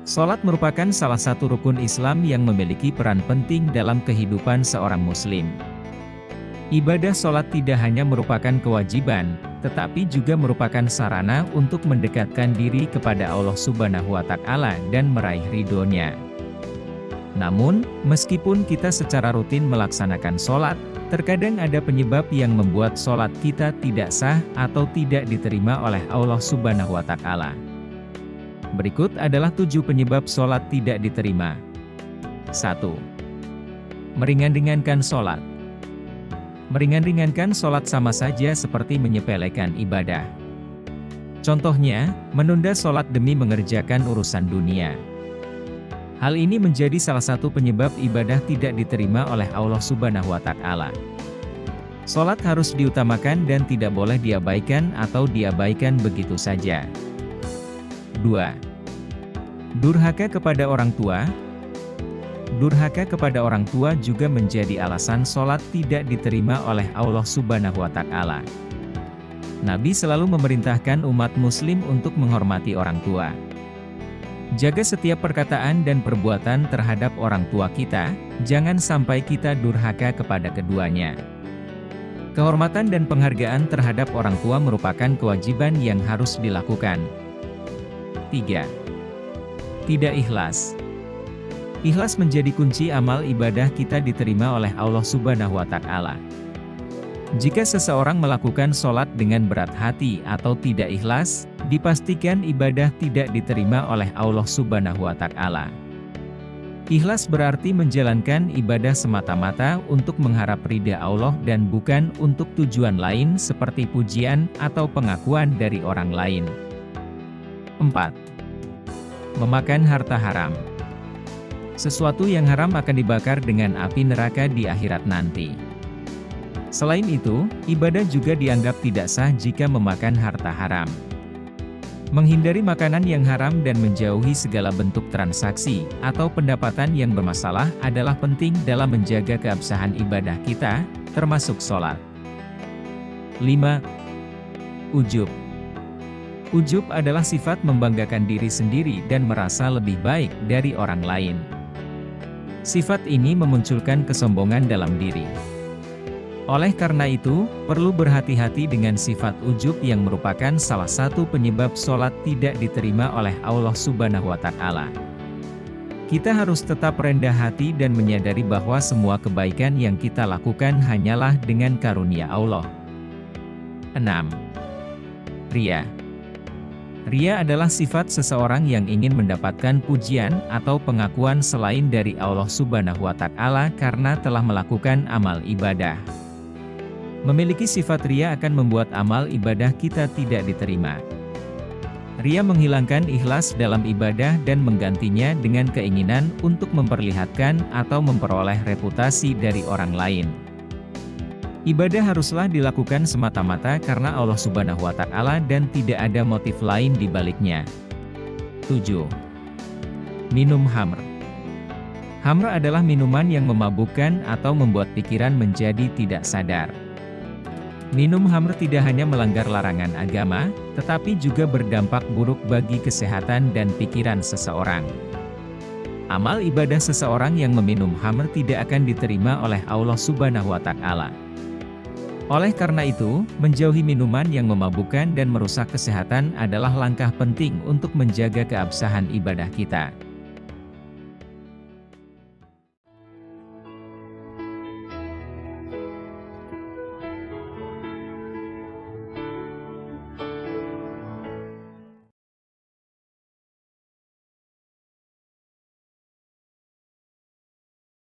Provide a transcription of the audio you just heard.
Salat merupakan salah satu rukun Islam yang memiliki peran penting dalam kehidupan seorang muslim. Ibadah salat tidak hanya merupakan kewajiban, tetapi juga merupakan sarana untuk mendekatkan diri kepada Allah Subhanahu wa Ta'ala dan meraih ridho-Nya. Namun, meskipun kita secara rutin melaksanakan salat, terkadang ada penyebab yang membuat salat kita tidak sah atau tidak diterima oleh Allah Subhanahu wa Ta'ala. Berikut adalah 7 penyebab salat tidak diterima. 1. Meringan-ringankan salat. Meringan-ringankan salat sama saja seperti menyepelekan ibadah. Contohnya, menunda salat demi mengerjakan urusan dunia. Hal ini menjadi salah satu penyebab ibadah tidak diterima oleh Allah Subhanahu wa Ta'ala. Salat harus diutamakan dan tidak boleh diabaikan atau diabaikan begitu saja. 2. Durhaka kepada orang tua. Durhaka kepada orang tua juga menjadi alasan salat tidak diterima oleh Allah Subhanahu wa Ta'ala. Nabi selalu memerintahkan umat muslim untuk menghormati orang tua. Jaga setiap perkataan dan perbuatan terhadap orang tua kita, jangan sampai kita durhaka kepada keduanya. Kehormatan dan penghargaan terhadap orang tua merupakan kewajiban yang harus dilakukan. 3. Tidak ikhlas. Ikhlas menjadi kunci amal ibadah kita diterima oleh Allah Subhanahu wa Ta'ala. Jika seseorang melakukan sholat dengan berat hati atau tidak ikhlas, dipastikan ibadah tidak diterima oleh Allah Subhanahu wa Ta'ala. Ikhlas berarti menjalankan ibadah semata-mata untuk mengharap ridha Allah dan bukan untuk tujuan lain seperti pujian atau pengakuan dari orang lain. 4. Memakan harta haram. Sesuatu yang haram akan dibakar dengan api neraka di akhirat nanti. Selain itu, ibadah juga dianggap tidak sah jika memakan harta haram. Menghindari makanan yang haram dan menjauhi segala bentuk transaksi atau pendapatan yang bermasalah adalah penting dalam menjaga keabsahan ibadah kita, termasuk sholat. 5. Ujub. Ujub adalah sifat membanggakan diri sendiri dan merasa lebih baik dari orang lain. Sifat ini memunculkan kesombongan dalam diri. Oleh karena itu, perlu berhati-hati dengan sifat ujub yang merupakan salah satu penyebab sholat tidak diterima oleh Allah Subhanahu wa Ta'ala. Kita harus tetap rendah hati dan menyadari bahwa semua kebaikan yang kita lakukan hanyalah dengan karunia Allah. 6. Riya. Riya adalah sifat seseorang yang ingin mendapatkan pujian atau pengakuan selain dari Allah Subhanahu wa Ta'ala karena telah melakukan amal ibadah. Memiliki sifat riya akan membuat amal ibadah kita tidak diterima. Riya menghilangkan ikhlas dalam ibadah dan menggantinya dengan keinginan untuk memperlihatkan atau memperoleh reputasi dari orang lain. Ibadah haruslah dilakukan semata-mata karena Allah Subhanahu wa Ta'ala dan tidak ada motif lain di baliknya. 7. Minum khamr. Khamr adalah minuman yang memabukkan atau membuat pikiran menjadi tidak sadar. Minum khamr tidak hanya melanggar larangan agama, tetapi juga berdampak buruk bagi kesehatan dan pikiran seseorang. Amal ibadah seseorang yang meminum khamr tidak akan diterima oleh Allah Subhanahu wa Ta'ala. Oleh karena itu, menjauhi minuman yang memabukkan dan merusak kesehatan adalah langkah penting untuk menjaga keabsahan ibadah kita.